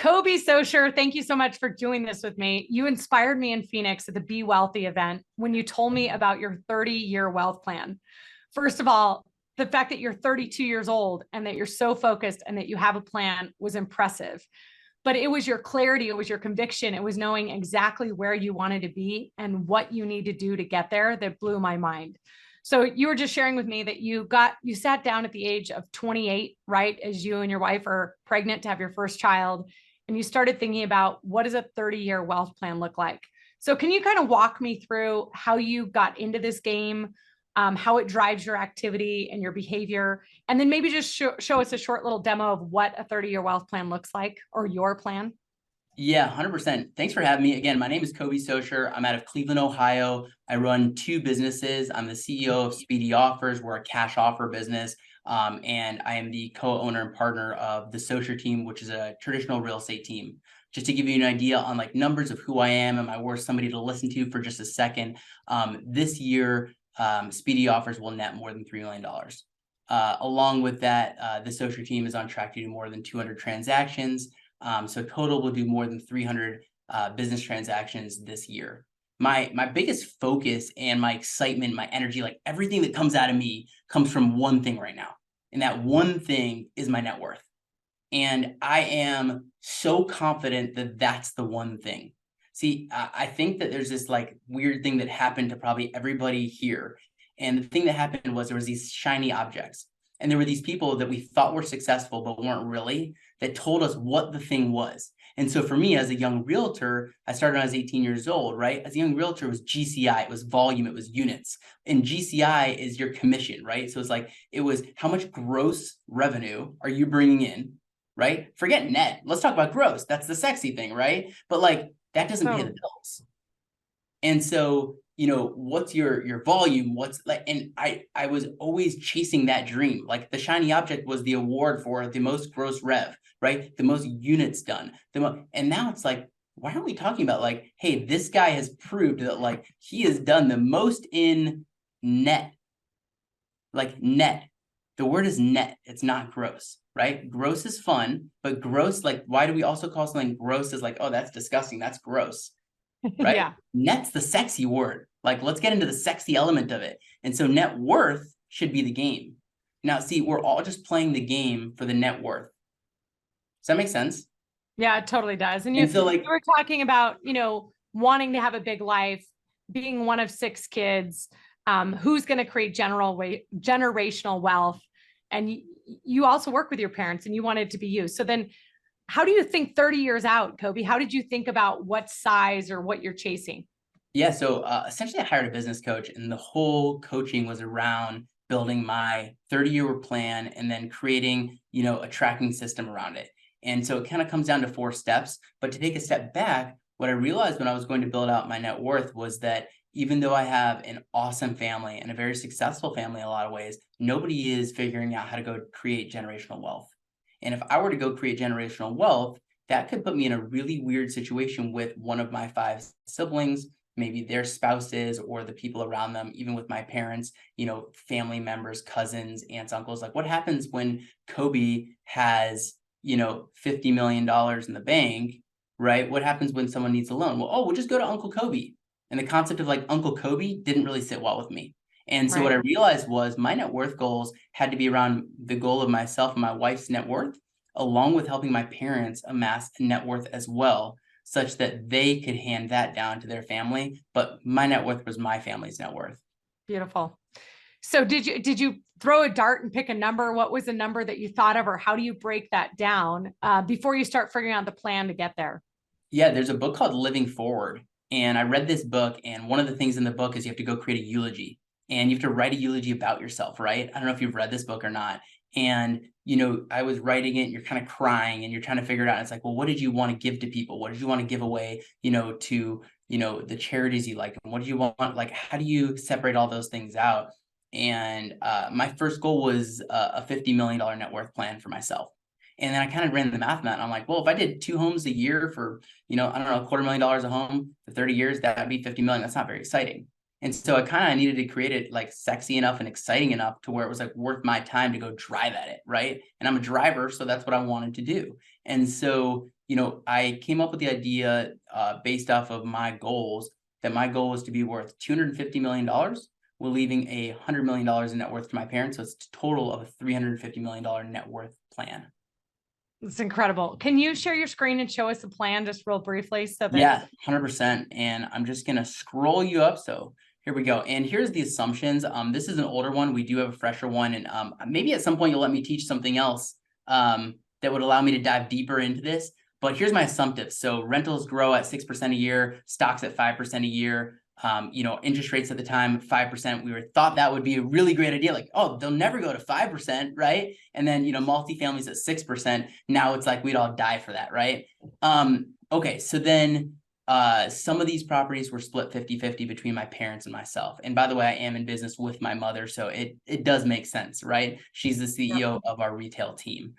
Soer, thank you so much for doing this with me. You inspired me in Phoenix at the Be Wealthy event when you told me about your 30-year wealth plan. First of all, the fact that you're 32 years old and that you're so focused and that you have a plan was impressive. But it was your clarity, it was your conviction, it was knowing exactly where you wanted to be and what you need to do to get there that blew my mind. So you were just sharing with me that you sat down at the age of 28, right? As you and your wife are pregnant to have your first child, and you started thinking about what does a 30-year wealth plan look like? So can you kind of walk me through how you got into this game, how it drives your activity and your behavior, and then maybe just show us a short little demo of what a 30-year wealth plan looks like, or your plan? Yeah, 100%. Thanks for having me. Again, my name is Soer. I'm out of Cleveland, Ohio. I run two businesses. I'm the CEO of Speedy Offers. We're a cash offer business. And I am the co-owner and partner of the Soer team, which is a traditional real estate team. Just to give you an idea on like numbers of who I am, am I worth somebody to listen to for just a second? This year, Speedy Offers will net more than $3 million. Along with that, the Soer team is on track to do more than 200 transactions. So total will do more than 300 business transactions this year. My biggest focus and my excitement, my energy, like everything that comes out of me comes from one thing right now. And that one thing is my net worth. And I am so confident that that's the one thing. See, I think that there's this like weird thing that happened to probably everybody here. And the thing that happened was there was these shiny objects. And there were these people that we thought were successful, but weren't really, that told us what the thing was. And so for me, as a young realtor, I started when I was 18 years old, right? As a young realtor, it was GCI, it was volume, it was units. And GCI is your commission, right? So it's like, it was how much gross revenue are you bringing in, right? Forget net. Let's talk about gross. That's the sexy thing, right? But like, that doesn't pay the bills. And so, what's your volume? What's like, and I was always chasing that dream. Like the shiny object was the award for the most gross rev, right? The most units done. And now it's like, why aren't we talking about like, hey, this guy has proved that like he has done the most in net, like net. The word is net. It's not gross, right? Gross is fun, but gross, like, why do we also call something gross as like, oh, that's disgusting. That's gross. Right? Yeah. Net's the sexy word. Like, let's get into the sexy element of it. And so net worth should be the game. Now, see, we're all just playing the game for the net worth. Does that make sense? Yeah, it totally does. And so like, you were talking about, wanting to have a big life, being one of six kids, who's going to create generational wealth. And you also work with your parents and you want it to be you. So then how do you think 30 years out, Kobe? How did you think about what size or what you're chasing? Yeah, so essentially I hired a business coach, and the whole coaching was around building my 30-year plan and then creating, a tracking system around it. And so it kind of comes down to 4 steps. But to take a step back, what I realized when I was going to build out my net worth was that even though I have an awesome family and a very successful family in a lot of ways, nobody is figuring out how to go create generational wealth. And if I were to go create generational wealth, that could put me in a really weird situation with one of my 5 siblings, maybe their spouses or the people around them, even with my parents, family members, cousins, aunts, uncles. Like, what happens when Kobe has, $50 million in the bank, right? What happens when someone needs a loan? Well, we'll just go to Uncle Kobe. And the concept of like Uncle Kobe didn't really sit well with me. And so what I realized was my net worth goals had to be around the goal of myself and my wife's net worth, along with helping my parents amass a net worth as well, such that they could hand that down to their family. But my net worth was my family's net worth. Beautiful. So did you throw a dart and pick a number? What was the number that you thought of, or how do you break that down before you start figuring out the plan to get there? Yeah, there's a book called Living Forward. And I read this book, and one of the things in the book is you have to go create a eulogy. And you have to write a eulogy about yourself, right? I don't know if you've read this book or not. And, I was writing it, and you're kind of crying and you're trying to figure it out. And it's like, well, what did you want to give to people? What did you want to give away, to, the charities you like? And what do you want? Like, how do you separate all those things out? And my first goal was a $50 million net worth plan for myself. And then I kind of ran the math on that. And I'm like, well, if I did 2 homes a year for, I don't know, $250,000 a home for 30 years, that would be 50 million. That's not very exciting. And so I kind of needed to create it like sexy enough and exciting enough to where it was like worth my time to go drive at it, right? And I'm a driver, so that's what I wanted to do. And so I came up with the idea based off of my goals, that my goal was to be worth $250 million while leaving $100 million in net worth to my parents. So it's a total of a $350 million net worth plan. It's incredible. Can you share your screen and show us the plan just real briefly? So that Yeah, 100%. And I'm just going to scroll you up. So here we go. And here's the assumptions. This is an older one. We do have a fresher one. And maybe at some point you'll let me teach something else that would allow me to dive deeper into this. But here's my assumptives. So rentals grow at 6% a year, stocks at 5% a year. Interest rates at the time, 5%. We thought that would be a really great idea. Like, oh, they'll never go to 5%, right? And then, multifamilies at 6%. Now it's like we'd all die for that, right? Okay, so then some of these properties were split 50-50 between my parents and myself. And by the way, I am in business with my mother, so it does make sense, right? She's the CEO of our retail team.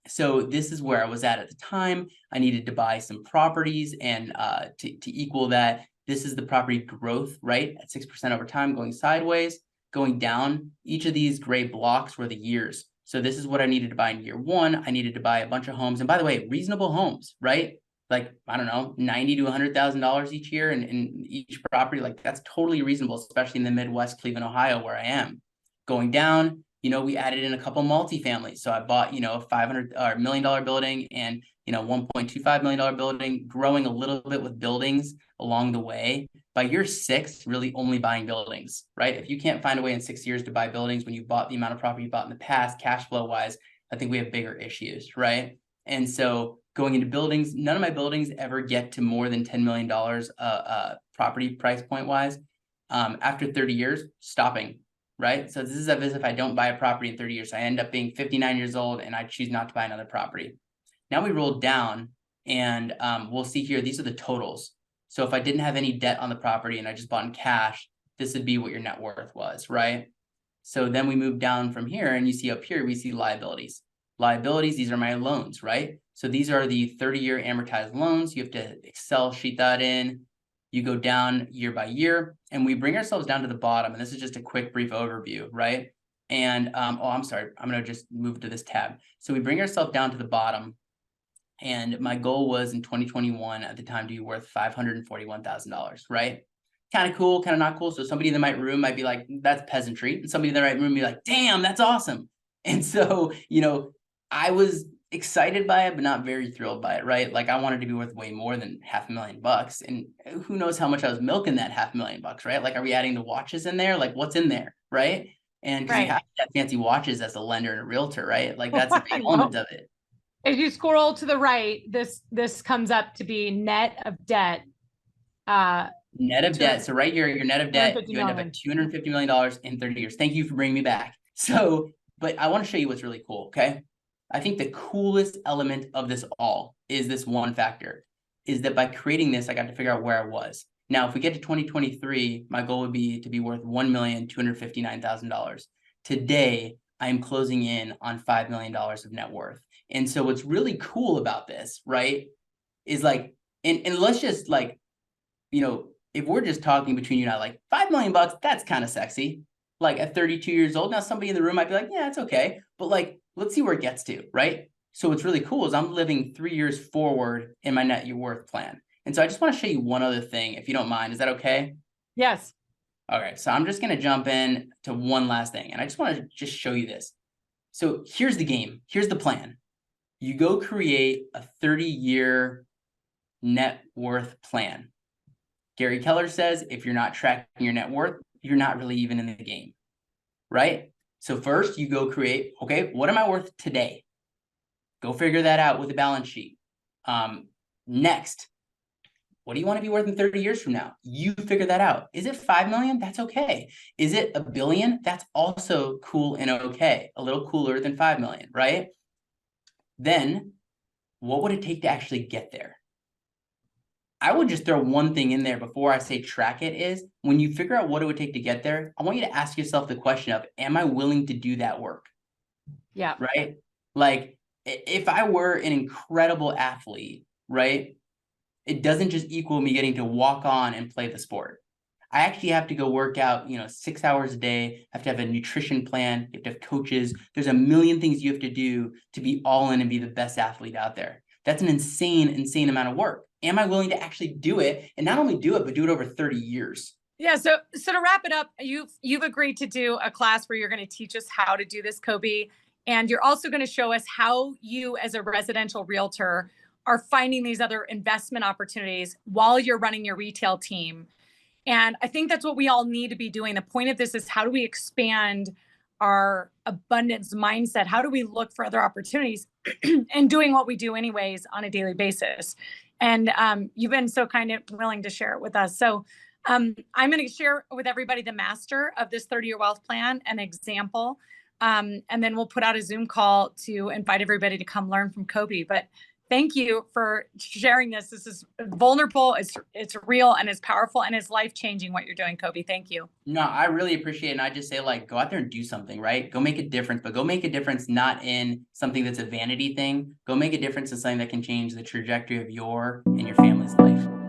So this is where I was at the time. I needed to buy some properties, and to equal that, this is the property growth, right? At 6% over time, going sideways, going down. Each of these gray blocks were the years. So this is what I needed to buy in year one. I needed to buy a bunch of homes. And by the way, reasonable homes, right? Like, I don't know, $90,000 to $100,000 each year in each property. Like, that's totally reasonable, especially in the Midwest, Cleveland, Ohio, where I am. Going down, we added in a couple multifamilies. So I bought, a $500 or $1 million building and, $1.25 million building, growing a little bit with buildings along the way. By year 6, really only buying buildings, right? If you can't find a way in 6 years to buy buildings when you bought the amount of property you bought in the past, cash flow wise, I think we have bigger issues, right? And so going into buildings, none of my buildings ever get to more than $10 million property price point wise. After 30 years, stopping, right? So this is as if I don't buy a property in 30 years. So I end up being 59 years old and I choose not to buy another property. Now we roll down and we'll see here, these are the totals. So if I didn't have any debt on the property and I just bought in cash, this would be what your net worth was, right? So then we move down from here and you see up here, we see liabilities. Liabilities, these are my loans, right? So these are the 30-year amortized loans. You have to Excel sheet that in. You go down year by year and we bring ourselves down to the bottom. And this is just a quick brief overview, right? And, I'm sorry, I'm going to just move to this tab. So we bring ourselves down to the bottom. And my goal was in 2021 at the time to be worth $541,000, right? Kind of cool, kind of not cool. So somebody in the right room might be like, that's peasantry. And somebody in the right room be like, damn, that's awesome. And so, I was excited by it, but not very thrilled by it, right? Like I wanted to be worth way more than $500,000. And who knows how much I was milking that $500,000, right? Like, are we adding the watches in there? Like what's in there, right? And because you have to have fancy watches as a lender and a realtor, right? Like that's a big element of it. As you scroll to the right, this comes up to be net of debt. Net of debt. So right here, your net of debt, you end up at $250 million in 30 years. Thank you for bringing me back. So, but I want to show you what's really cool, okay? I think the coolest element of this all is this one factor, is that by creating this, I got to figure out where I was. Now, if we get to 2023, my goal would be to be worth $1,259,000. Today, I am closing in on $5 million of net worth. And so what's really cool about this, right, is like, and let's just like, if we're just talking between you and I, like $5 million, that's kind of sexy. Like at 32 years old, now somebody in the room might be like, yeah, it's okay. But like, let's see where it gets to, right? So what's really cool is I'm living 3 years forward in my net worth plan. And so I just want to show you one other thing, if you don't mind. Is that okay? Yes. Okay, so I'm just going to jump in to one last thing. And I just want to just show you this. So here's the game. Here's the plan. You go create a 30-year net worth plan. Gary Keller says, if you're not tracking your net worth, you're not really even in the game, right? So first you go create, okay, what am I worth today? Go figure that out with a balance sheet. Next, what do you want to be worth in 30 years from now? You figure that out. Is it 5 million? That's okay. Is it $1 billion? That's also cool and okay. A little cooler than 5 million, right? Then what would it take to actually get there? I would just throw one thing in there before I say track it, is when you figure out what it would take to get there, I want you to ask yourself the question of, am I willing to do that work? Yeah. Right? Like if I were an incredible athlete, right, it doesn't just equal me getting to walk on and play the sport. I actually have to go work out, 6 hours a day. I have to have a nutrition plan. You have to have coaches. There's a million things you have to do to be all in and be the best athlete out there. That's an insane amount of work. Am I willing to actually do it? And not only do it, but do it over 30 years. Yeah. So to wrap it up, you've agreed to do a class where you're going to teach us how to do this, Kobe. And you're also going to show us how you, as a residential realtor, are finding these other investment opportunities while you're running your retail team. And I think that's what we all need to be doing. The point of this is, how do we expand our abundance mindset? How do we look for other opportunities and doing what we do anyways on a daily basis? And you've been so kind and willing to share it with us. So I'm going to share with everybody the master of this 30-year wealth plan, an example. And then we'll put out a Zoom call to invite everybody to come learn from Kobe. But thank you for sharing this. This is vulnerable, it's real, and it's powerful, and it's life-changing what you're doing, Kobe. Thank you. No, I really appreciate it. And I just say, like, go out there and do something, right? Go make a difference, but go make a difference not in something that's a vanity thing. Go make a difference in something that can change the trajectory of your and your family's life.